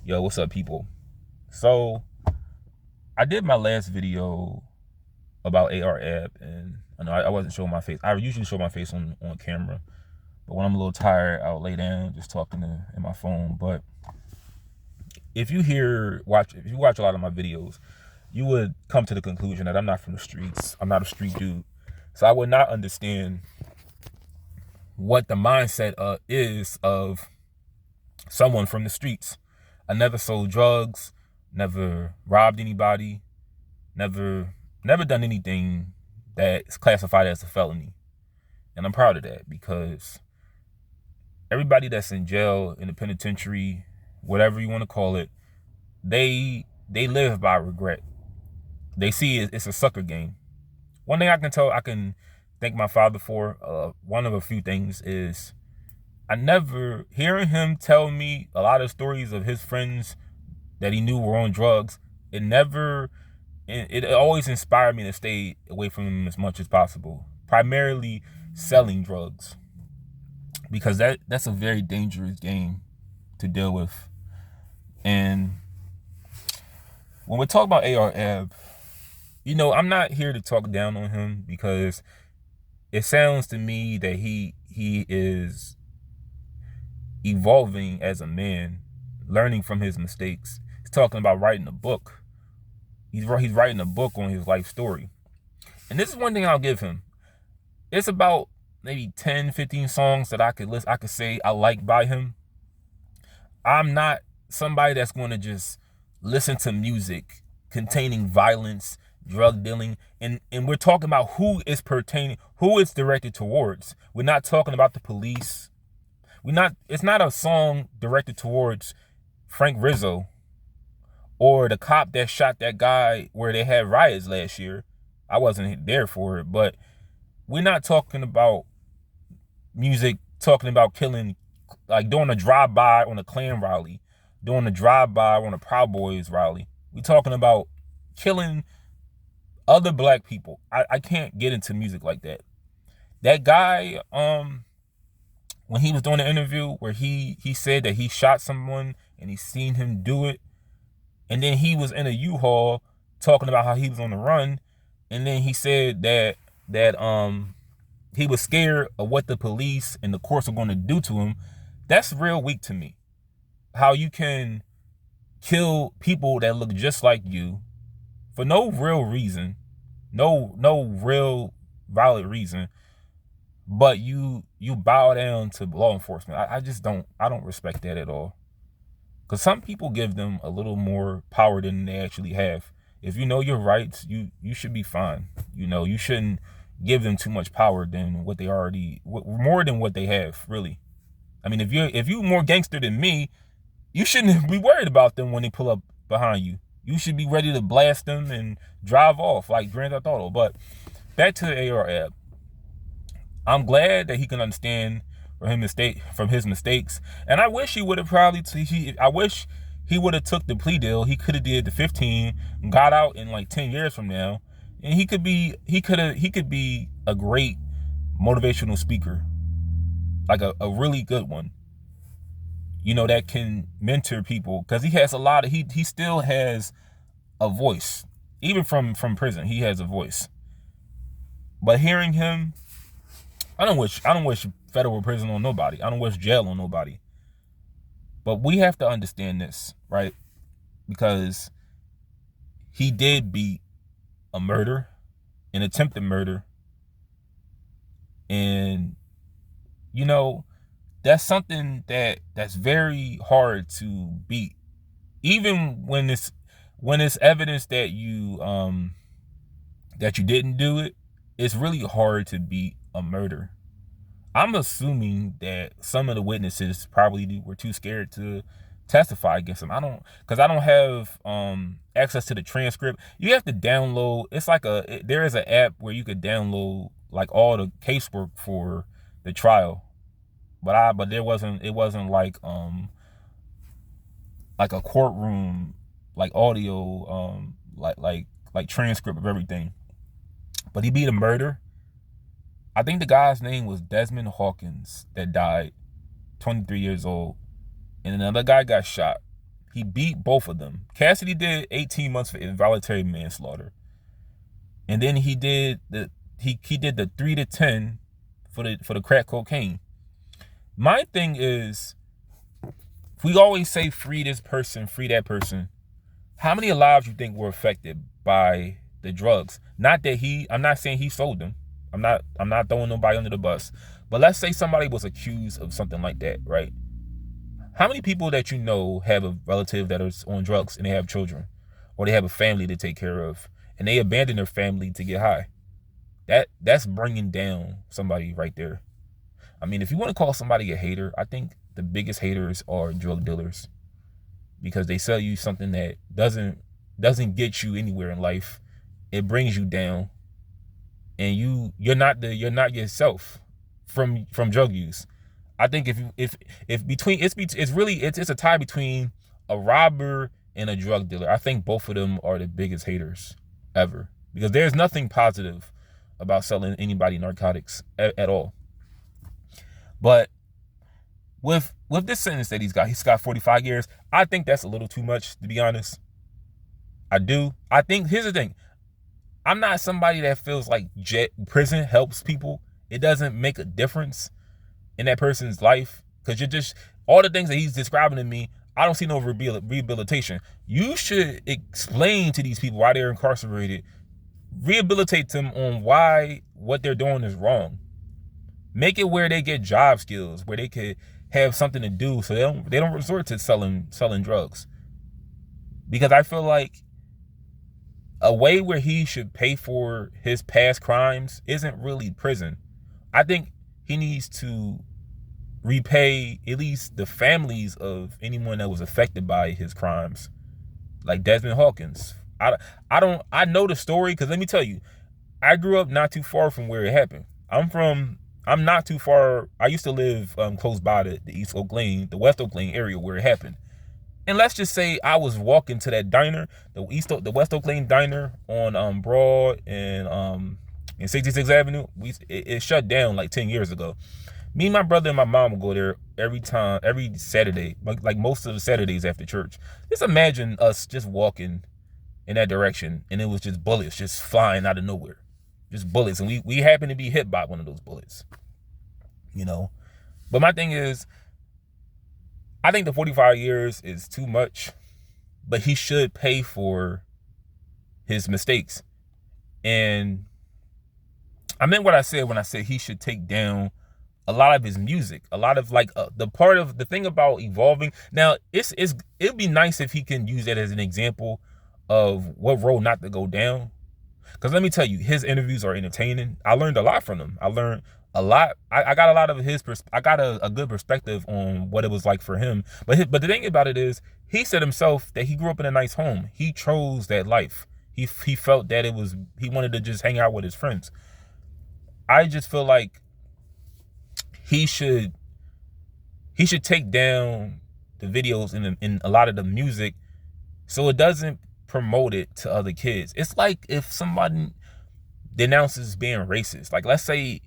Yo, what's up, people? So, I did my last video about AR-AB, and I know I wasn't showing my face. I usually show my face on camera, but when I'm a little tired, I'll lay down just talking in my phone. But if you watch a lot of my videos, you would come to the conclusion that I'm not from the streets. I'm not a street dude, so I would not understand what the mindset is of someone from the streets. I never sold drugs, never robbed anybody, never done anything that's classified as a felony. And I'm proud of that because everybody that's in jail, in the penitentiary, whatever you want to call it, they live by regret. They see it's a sucker game. One thing I can thank my father for, one of a few things is I never hearing him tell me a lot of stories of his friends that he knew were on drugs. It always inspired me to stay away from him as much as possible. Primarily selling drugs, because that's a very dangerous game to deal with. And when we talk about AR-AB, I'm not here to talk down on him because it sounds to me that he is evolving as a man, learning from his mistakes. He's talking about writing a book. He's writing a book on his life story. And this is one thing I'll give him. It's about maybe 10, 15 songs that I could say I like by him. I'm not somebody that's going to just listen to music containing violence, drug dealing, and we're talking about who it's directed towards. We're not talking about the police. It's not a song directed towards Frank Rizzo or the cop that shot that guy where they had riots last year. I wasn't there for it, but we're not talking about music talking about killing, like doing a drive-by on a Klan rally, doing a drive-by on a Proud Boys rally. We're talking about killing other black people. I can't get into music like that. That guy, when he was doing the interview where he said that he shot someone and he seen him do it, and then he was in a U-Haul talking about how he was on the run, and then he said that he was scared of what the police and the courts are going to do to him. That's real weak to me. How you can kill people that look just like you for no real reason, no real valid reason, but you bow down to law enforcement. I don't respect that at all. Because some people give them a little more power than they actually have. If you know your rights, you should be fine. You shouldn't give them too much power than what they already, more than what they have, really. I mean, if you're more gangster than me, you shouldn't be worried about them when they pull up behind you. You should be ready to blast them and drive off like Grand Theft Auto. But back to the AR-AB. I'm glad that he can understand from his mistakes, and I wish he would have I wish he would have took the plea deal. He could have did the 15, got out in like 10 years from now, and he could be a great motivational speaker, like a really good one. That can mentor people, because he has a lot of he still has a voice. Even from prison, he has a voice. But hearing him, I don't wish federal prison on nobody. I don't wish jail on nobody. But we have to understand this, right? Because he did beat a murder, an attempted murder. And that's something that's very hard to beat. Even when it's evidence that you didn't do it, it's really hard to beat a murder. I'm assuming that some of the witnesses probably were too scared to testify against him. I don't have access to the transcript. You have to download. There is an app where you could download like all the casework for the trial, but it wasn't like a courtroom like audio like transcript of everything. But he beat a murder. I think the guy's name was Desmond Hawkins that died, 23 years old. And another guy got shot. He beat both of them. Cassidy did 18 months for involuntary manslaughter, and then he did the 3 to 10 for the crack cocaine. My thing is, we always say free this person, free that person. How many lives you think were affected by the drugs? Not that I'm not saying he sold them. I'm not throwing nobody under the bus. But let's say somebody was accused of something like that, right? How many people that you know have a relative that is on drugs and they have children, or they have a family to take care of, and they abandon their family to get high? That's bringing down somebody right there. I mean, if you want to call somebody a hater, I think the biggest haters are drug dealers, because they sell you something that doesn't get you anywhere in life. It brings you down, and you're not yourself from drug use. I think if between it's a tie between a robber and a drug dealer. I think both of them are the biggest haters ever, because there's nothing positive about selling anybody narcotics at all. But with this sentence that he's got 45 years. I think that's a little too much, to be honest. I do. I think, here's the thing. I'm not somebody that feels like prison helps people. It doesn't make a difference in that person's life, because you're just, all the things that he's describing to me, I don't see no rehabilitation. You should explain to these people why they're incarcerated, rehabilitate them on why what they're doing is wrong. Make it where they get job skills, where they could have something to do, so they don't resort to selling drugs. Because I feel like a way where he should pay for his past crimes isn't really prison. I think he needs to repay at least the families of anyone that was affected by his crimes, like Desmond Hawkins. I know the story, because let me tell you, I grew up not too far from where it happened. I'm not too far. I used to live close by the East Oak Lane, the West Oak Lane area where it happened. And let's just say I was walking to that diner, the West Oak Lane diner on Broad and in 66th Avenue. It shut down like 10 years ago. Me, my brother, and my mom would go there every Saturday, like most of the Saturdays after church. Just imagine us just walking in that direction, and it was just bullets just flying out of nowhere. Just bullets, and we happened to be hit by one of those bullets. But my thing is, I think the 45 years is too much, but he should pay for his mistakes. And I meant what I said when I said he should take down a lot of his music, a lot of the thing about evolving. Now, it'd be nice if he can use that as an example of what road not to go down. Because let me tell you, his interviews are entertaining. I learned a lot from them. I learned a lot. I got a lot of I got a good perspective on what it was like for him. But the thing about it is, he said himself that he grew up in a nice home. He chose that life. He felt that he wanted to just hang out with his friends. I just feel like he should take down the videos in a lot of the music, so it doesn't promote it to other kids. It's like if somebody denounces being racist. Like, let's say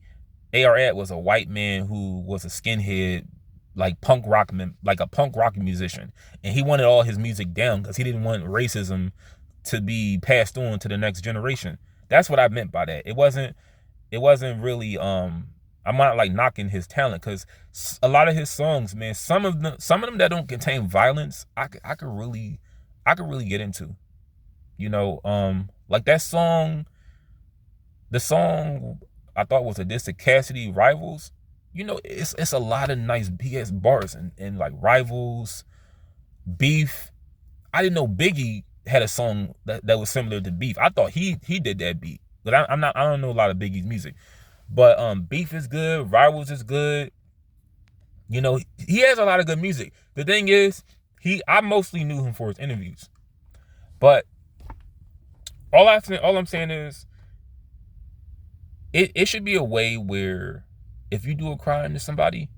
A.R. Ed was a white man who was a skinhead, like a punk rock musician, and he wanted all his music down because he didn't want racism to be passed on to the next generation. That's what I meant by that. It wasn't really I'm not like knocking his talent, because a lot of his songs, man, some of them that don't contain violence, I could really get into. Like that song, the song I thought was a diss to Cassidy, Rivals. It's a lot of nice, he has bars and like Rivals, Beef. I didn't know Biggie had a song that was similar to Beef. I thought he did that beat, but I don't know a lot of Biggie's music. But Beef is good, Rivals is good. He has a lot of good music. The thing is, I mostly knew him for his interviews. But all I'm saying is, it should be a way where if you do a crime to somebody,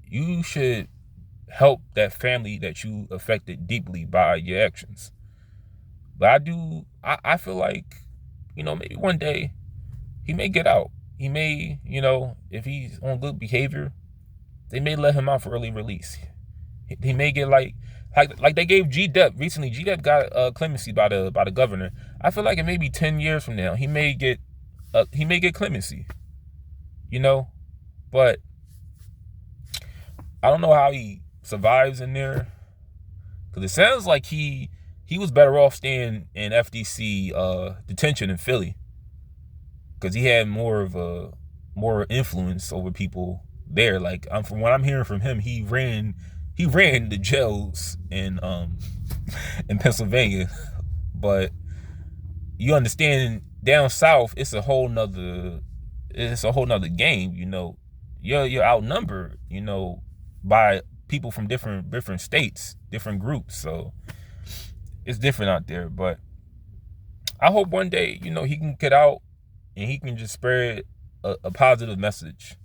you should help that family that you affected deeply by your actions. But I feel like, maybe one day he may get out. He may, if he's on good behavior, they may let him out for early release. He may get like Like they gave G Dep recently. G Dep got clemency by the governor. I feel like it may be 10 years from now he may get clemency. You know, but I don't know how he survives in there, because it sounds like he was better off staying in FDC detention in Philly, because he had more influence over people there. Like, from what I'm hearing from him, he ran the jails in in Pennsylvania. But you understand, down south it's a whole nother game. You know, you're outnumbered, you know, by people from different states, different groups. So it's different out there. But I hope one day, you know, he can get out and he can just spread a positive message